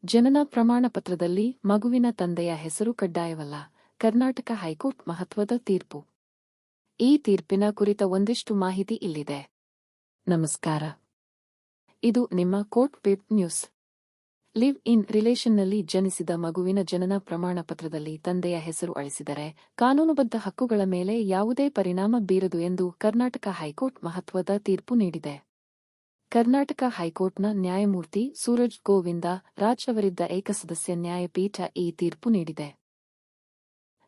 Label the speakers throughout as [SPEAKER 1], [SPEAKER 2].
[SPEAKER 1] ಜನನ ಪ್ರಮಾಣ ಪತ್ರದಲ್ಲಿ ಮಗುವಿನ ತಂದೆಯ ಹೆಸರು ಕಡ್ಡಾಯವಲ್ಲ. ಕರ್ನಾಟಕ ಹೈಕೋರ್ಟ್ ಮಹತ್ವದ ತೀರ್ಪು. ಈ ತೀರ್ಪಿನ ಕುರಿತ ಒಂದಿಷ್ಟು ಮಾಹಿತಿ ಇಲ್ಲಿದೆ. ನಮಸ್ಕಾರ. ಇದು ನಿಮ್ಮ court web news. Live in ರಿಲೇಷನ್ನಲ್ಲಿ ಜನಿಸಿದ ಮಗುವಿನ ಜನನ ಪ್ರಮಾಣ ಪತ್ರದಲ್ಲಿ ತಂದೆಯ ಹೆಸರು ಅಳಿಸಿದರೆ ಕಾನೂನುಬದ್ಧ ಹಕ್ಕುಗಳ ಮೇಲೆ ಯಾವುದೇ ಪರಿಣಾಮ ಬೀರದು ಎಂದು ಕರ್ನಾಟಕ ಹೈಕೋರ್ಟ್ ಮಹತ್ವದ ತೀರ್ಪು ನೀಡಿದೆ. ಕರ್ನಾಟಕ ಹೈಕೋರ್ಟ್ನ ನ್ಯಾಯಮೂರ್ತಿ ಸೂರಜ್ ಗೋವಿಂದ ರಾಜ್ ಅವರಿದ್ದ ಏಕಸದಸ್ಯ ನ್ಯಾಯಪೀಠ ಈ ತೀರ್ಪು ನೀಡಿದೆ.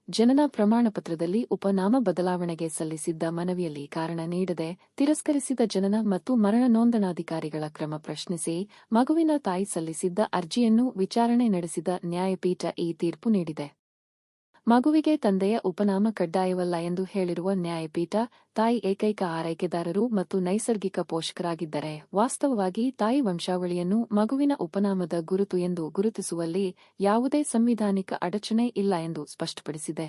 [SPEAKER 1] ಜನನ ಪ್ರಮಾಣಪತ್ರದಲ್ಲಿ ಉಪನಾಮ ಬದಲಾವಣೆಗೆ ಸಲ್ಲಿಸಿದ್ದ ಮನವಿಯಲ್ಲಿ ಕಾರಣ ನೀಡದೆ ತಿರಸ್ಕರಿಸಿದ ಜನನ ಮತ್ತು ಮರಣ ನೋಂದಣಾಧಿಕಾರಿಗಳ ಕ್ರಮ ಪ್ರಶ್ನಿಸಿ ಮಗುವಿನ ತಾಯಿ ಸಲ್ಲಿಸಿದ್ದ ಅರ್ಜಿಯನ್ನು ವಿಚಾರಣೆ ನಡೆಸಿದ ನ್ಯಾಯಪೀಠ ಈ ತೀರ್ಪು ನೀಡಿದೆ. ಮಗುವಿಗೆ ತಂದೆಯ ಉಪನಾಮ ಕಡ್ಡಾಯವಲ್ಲ ಎಂದು ಹೇಳಿರುವ ನ್ಯಾಯಪೀಠ, ತಾಯಿ ಏಕೈಕ ಆರೈಕೆದಾರರು ಮತ್ತು ನೈಸರ್ಗಿಕ ಪೋಷಕರಾಗಿದ್ದರೆ ವಾಸ್ತವವಾಗಿ ತಾಯಿ ವಂಶಾವಳಿಯನ್ನು ಮಗುವಿನ ಉಪನಾಮದ ಗುರುತು ಎಂದು ಗುರುತಿಸುವಲ್ಲಿ ಯಾವುದೇ ಸಂವಿಧಾನಿಕ ಅಡಚಣೆ ಇಲ್ಲ ಎಂದು ಸ್ಪಷ್ಟಪಡಿಸಿದೆ.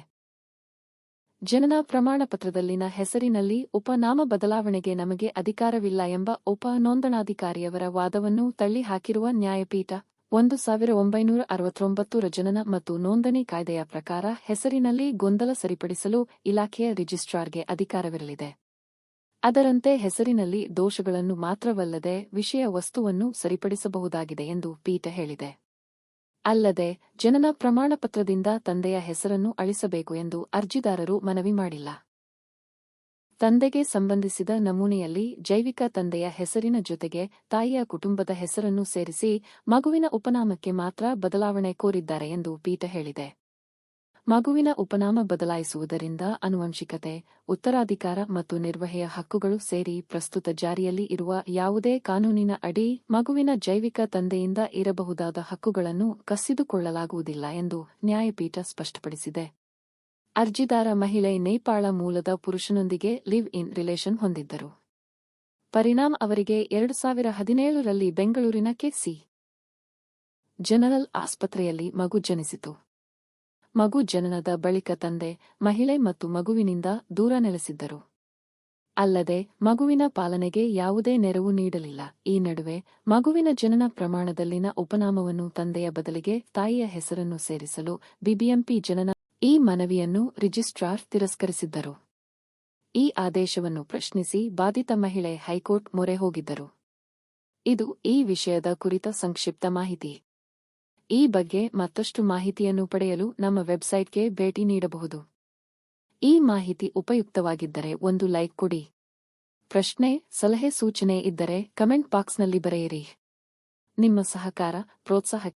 [SPEAKER 1] ಜನನ ಪ್ರಮಾಣಪತ್ರದಲ್ಲಿನ ಹೆಸರಿನಲ್ಲಿ ಉಪನಾಮ ಬದಲಾವಣೆಗೆ ನಮಗೆ ಅಧಿಕಾರವಿಲ್ಲ ಎಂಬ ಉಪ ನೋಂದಣಾಧಿಕಾರಿಯವರ ವಾದವನ್ನು ತಳ್ಳಿಹಾಕಿರುವ ನ್ಯಾಯಪೀಠ, 1969ರ ಜನನ ಮತ್ತು ನೋಂದಣಿ ಕಾಯ್ದೆಯ ಪ್ರಕಾರ ಹೆಸರಿನಲ್ಲಿ ಗೊಂದಲ ಸರಿಪಡಿಸಲು ಇಲಾಖೆಯ ರಿಜಿಸ್ಟ್ರಾರ್ಗೆ ಅಧಿಕಾರವಿರಲಿದೆ. ಅದರಂತೆ ಹೆಸರಿನಲ್ಲಿ ದೋಷಗಳನ್ನು ಮಾತ್ರವಲ್ಲದೆ ವಿಷಯ ವಸ್ತುವನ್ನು ಸರಿಪಡಿಸಬಹುದಾಗಿದೆ ಎಂದು ಪೀಠ ಹೇಳಿದೆ. ಅಲ್ಲದೆ ಜನನ ಪ್ರಮಾಣಪತ್ರದಿಂದ ತಂದೆಯ ಹೆಸರನ್ನು ಅಳಿಸಬೇಕು ಎಂದು ಅರ್ಜಿದಾರರು ಮನವಿ ಮಾಡಿಲ್ಲ. ತಂದೆಗೆ ಸಂಬಂಧಿಸಿದ ನಮೂನೆಯಲ್ಲಿ ಜೈವಿಕ ತಂದೆಯ ಹೆಸರಿನ ಜೊತೆಗೆ ತಾಯಿಯ ಕುಟುಂಬದ ಹೆಸರನ್ನು ಸೇರಿಸಿ ಮಗುವಿನ ಉಪನಾಮಕ್ಕೆ ಮಾತ್ರ ಬದಲಾವಣೆ ಕೋರಿದ್ದಾರೆ ಎಂದು ಪೀಠ ಹೇಳಿದೆ. ಮಗುವಿನ ಉಪನಾಮ ಬದಲಾಯಿಸುವುದರಿಂದ ಆನುವಂಶಿಕತೆ, ಉತ್ತರಾಧಿಕಾರ ಮತ್ತು ನಿರ್ವಹಣೆಯ ಹಕ್ಕುಗಳು ಸೇರಿ ಪ್ರಸ್ತುತ ಜಾರಿಯಲ್ಲಿ ಇರುವ ಯಾವುದೇ ಕಾನೂನಿನ ಅಡಿ ಮಗುವಿನ ಜೈವಿಕ ತಂದೆಯಿಂದ ಇರಬಹುದಾದ ಹಕ್ಕುಗಳನ್ನು ಕಸಿದುಕೊಳ್ಳಲಾಗುವುದಿಲ್ಲ ಎಂದು ನ್ಯಾಯಪೀಠ ಸ್ಪಷ್ಟಪಡಿಸಿದೆ. ಅರ್ಜಿದಾರ ಮಹಿಳೆ ನೇಪಾಳ ಮೂಲದ ಪುರುಷನೊಂದಿಗೆ ಲಿವ್ ಇನ್ ರಿಲೇಷನ್ ಹೊಂದಿದ್ದರು. ಪರಿಣಾಮ ಅವರಿಗೆ 2017ರಲ್ಲಿ ಬೆಂಗಳೂರಿನ ಕೆ.ಸಿ. ಜನರಲ್ ಆಸ್ಪತ್ರೆಯಲ್ಲಿ ಮಗು ಜನಿಸಿತು. ಮಗು ಜನನದ ಬಳಿಕ ತಂದೆ, ಮಹಿಳೆ ಮತ್ತು ಮಗುವಿನಿಂದ ದೂರ ನೆಲೆಸಿದ್ದರು. ಅಲ್ಲದೆ ಮಗುವಿನ ಪಾಲನೆಗೆ ಯಾವುದೇ ನೆರವು ನೀಡಲಿಲ್ಲ. ಈ ನಡುವೆ ಮಗುವಿನ ಜನನ ಪ್ರಮಾಣದಲ್ಲಿನ ಉಪನಾಮವನ್ನು ತಂದೆಯ ಬದಲಿಗೆ ತಾಯಿಯ ಹೆಸರನ್ನು ಸೇರಿಸಲು ಬಿಬಿಎಂಪಿ ಜನನ ಈ ಮನವಿಯನ್ನು ರಿಜಿಸ್ಟ್ರಾರ್ ತಿರಸ್ಕರಿಸಿದ್ದರು. ಈ ಆದೇಶವನ್ನು ಪ್ರಶ್ನಿಸಿ ಬಾಧಿತ ಮಹಿಳೆ ಹೈಕೋರ್ಟ್ ಮೊರೆ ಹೋಗಿದ್ದರು. ಇದು ಈ ವಿಷಯದ ಕುರಿತ ಸಂಕ್ಷಿಪ್ತ ಮಾಹಿತಿ. ಈ ಬಗ್ಗೆ ಮತ್ತಷ್ಟು ಮಾಹಿತಿಯನ್ನು ಪಡೆಯಲು ನಮ್ಮ ವೆಬ್ಸೈಟ್ಗೆ ಭೇಟಿ ನೀಡಬಹುದು. ಈ ಮಾಹಿತಿ ಉಪಯುಕ್ತವಾಗಿದ್ದರೆ ಒಂದು ಲೈಕ್ ಕೊಡಿ. ಪ್ರಶ್ನೆ, ಸಲಹೆ, ಸೂಚನೆ ಇದ್ದರೆ ಕಮೆಂಟ್ ಬಾಕ್ಸ್ನಲ್ಲಿ ಬರೆಯಿರಿ. ನಿಮ್ಮ ಸಹಕಾರ, ಪ್ರೋತ್ಸಾಹ